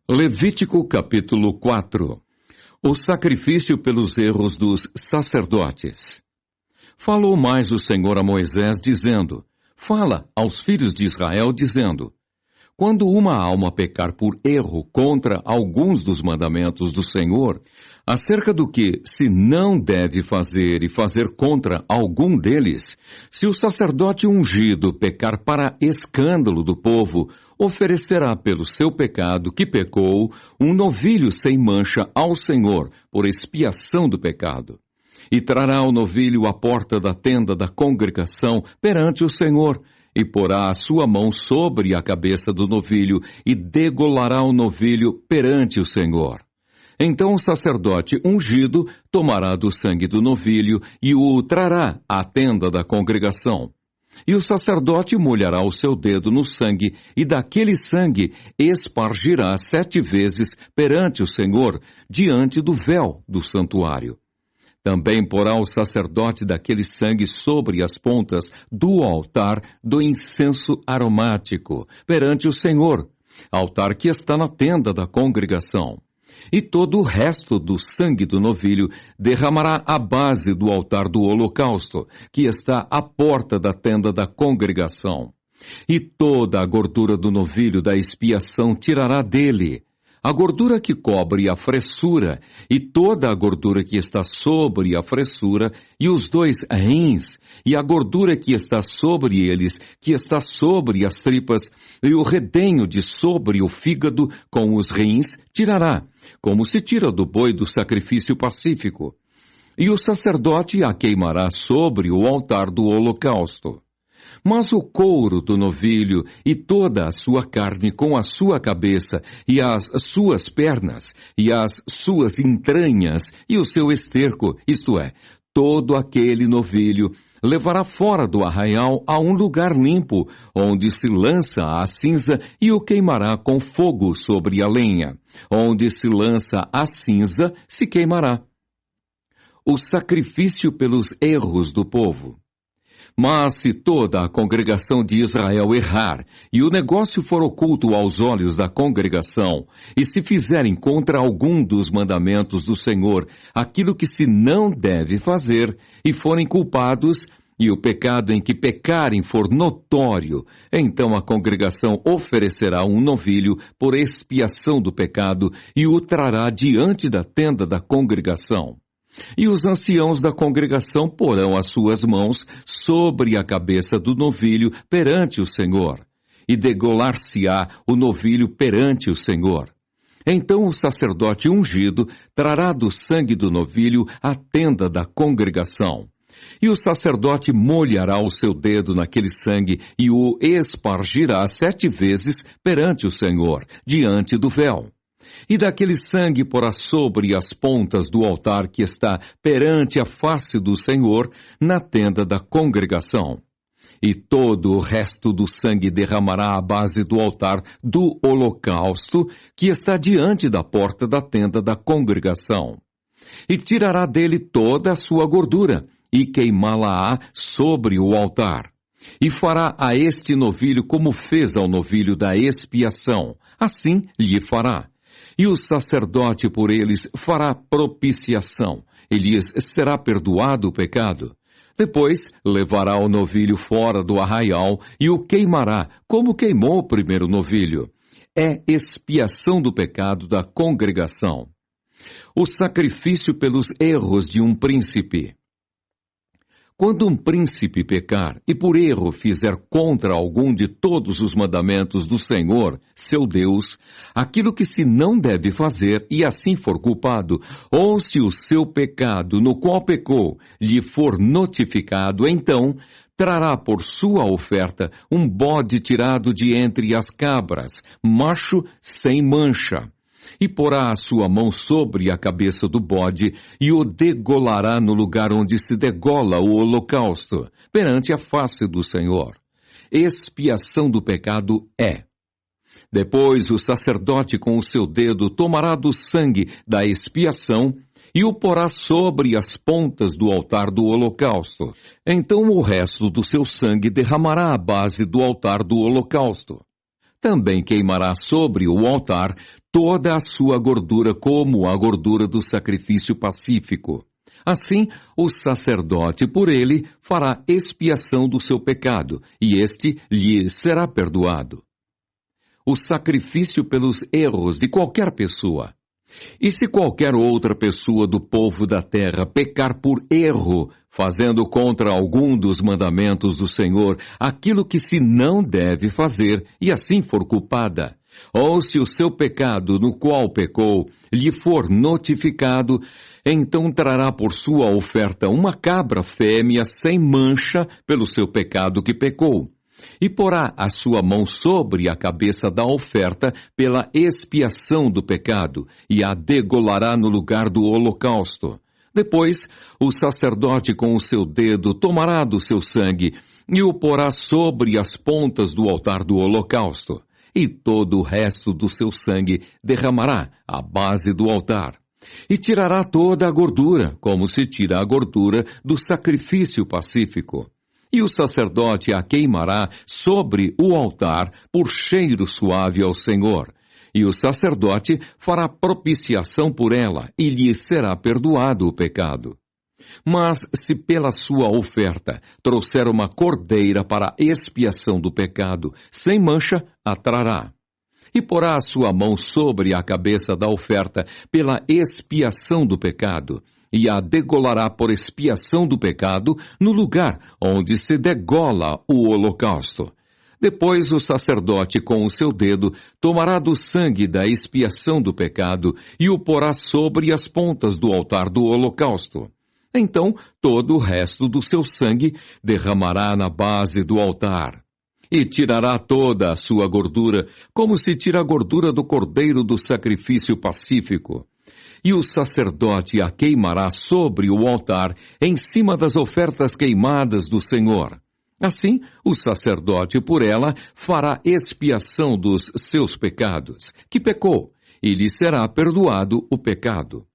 Levítico capítulo 4. O sacrifício pelos erros dos sacerdotes. Falou mais o Senhor a Moisés, dizendo: Fala aos filhos de Israel, dizendo: Quando uma alma pecar por erro contra alguns dos mandamentos do Senhor, acerca do que se não deve fazer e fazer contra algum deles, se o sacerdote ungido pecar para escândalo do povo, oferecerá pelo seu pecado que pecou um novilho sem mancha ao Senhor por expiação do pecado. E trará o novilho à porta da tenda da congregação perante o Senhor, e porá a sua mão sobre a cabeça do novilho, e degolará o novilho perante o Senhor. Então o sacerdote ungido tomará do sangue do novilho e o trará à tenda da congregação. E o sacerdote molhará o seu dedo no sangue, e daquele sangue espargirá 7 vezes perante o Senhor, diante do véu do santuário. Também porá o sacerdote daquele sangue sobre as pontas do altar do incenso aromático, perante o Senhor, altar que está na tenda da congregação. E todo o resto do sangue do novilho derramará à base do altar do holocausto, que está à porta da tenda da congregação. E toda a gordura do novilho da expiação tirará dele, a gordura que cobre a fressura, e toda a gordura que está sobre a fressura, e os 2 rins, e a gordura que está sobre eles, que está sobre as tripas, e o redenho de sobre o fígado com os rins, tirará, como se tira do boi do sacrifício pacífico. E o sacerdote a queimará sobre o altar do holocausto. Mas o couro do novilho e toda a sua carne com a sua cabeça e as suas pernas e as suas entranhas e o seu esterco, isto é, todo aquele novilho, levará fora do arraial a um lugar limpo, onde se lança a cinza e o queimará com fogo sobre a lenha. Onde se lança a cinza, se queimará. O sacrifício pelos erros do povo. Mas se toda a congregação de Israel errar, e o negócio for oculto aos olhos da congregação, e se fizerem contra algum dos mandamentos do Senhor aquilo que se não deve fazer, e forem culpados, e o pecado em que pecarem for notório, então a congregação oferecerá um novilho por expiação do pecado, e o trará diante da tenda da congregação. E os anciãos da congregação porão as suas mãos sobre a cabeça do novilho perante o Senhor, e degolar-se-á o novilho perante o Senhor. Então o sacerdote ungido trará do sangue do novilho a tenda da congregação. E o sacerdote molhará o seu dedo naquele sangue e o espargirá 7 vezes perante o Senhor, diante do véu. E daquele sangue porá sobre as pontas do altar que está perante a face do Senhor, na tenda da congregação. E todo o resto do sangue derramará à base do altar do holocausto, que está diante da porta da tenda da congregação. E tirará dele toda a sua gordura, e queimá-la-á sobre o altar. E fará a este novilho como fez ao novilho da expiação, assim lhe fará. E o sacerdote por eles fará propiciação, e lhes será perdoado o pecado. Depois levará o novilho fora do arraial e o queimará, como queimou o primeiro novilho. É expiação do pecado da congregação. O sacrifício pelos erros de um príncipe. Quando um príncipe pecar e por erro fizer contra algum de todos os mandamentos do Senhor, seu Deus, aquilo que se não deve fazer e assim for culpado, ou se o seu pecado no qual pecou lhe for notificado, então trará por sua oferta um bode tirado de entre as cabras, macho sem mancha. E porá a sua mão sobre a cabeça do bode, e o degolará no lugar onde se degola o holocausto, perante a face do Senhor. Expiação do pecado é. Depois o sacerdote com o seu dedo tomará do sangue da expiação, e o porá sobre as pontas do altar do holocausto. Então o resto do seu sangue derramará à base do altar do holocausto. Também queimará sobre o altar toda a sua gordura como a gordura do sacrifício pacífico. Assim, o sacerdote por ele fará expiação do seu pecado, e este lhe será perdoado. O sacrifício pelos erros de qualquer pessoa. E se qualquer outra pessoa do povo da terra pecar por erro, fazendo contra algum dos mandamentos do Senhor aquilo que se não deve fazer, e assim for culpada, ou se o seu pecado no qual pecou lhe for notificado, então trará por sua oferta uma cabra fêmea sem mancha pelo seu pecado que pecou, e porá a sua mão sobre a cabeça da oferta pela expiação do pecado, e a degolará no lugar do holocausto. Depois, o sacerdote com o seu dedo tomará do seu sangue e o porá sobre as pontas do altar do holocausto, e todo o resto do seu sangue derramará à base do altar. E tirará toda a gordura, como se tira a gordura do sacrifício pacífico. E o sacerdote a queimará sobre o altar por cheiro suave ao Senhor. E o sacerdote fará propiciação por ela, e lhe será perdoado o pecado. Mas se pela sua oferta trouxer uma cordeira para expiação do pecado, sem mancha, a trará. E porá a sua mão sobre a cabeça da oferta pela expiação do pecado, e a degolará por expiação do pecado no lugar onde se degola o holocausto. Depois o sacerdote com o seu dedo tomará do sangue da expiação do pecado e o porá sobre as pontas do altar do holocausto. Então todo o resto do seu sangue derramará na base do altar. E tirará toda a sua gordura, como se tira a gordura do cordeiro do sacrifício pacífico. E o sacerdote a queimará sobre o altar, em cima das ofertas queimadas do Senhor. Assim, o sacerdote por ela fará expiação dos seus pecados, que pecou, e lhe será perdoado o pecado.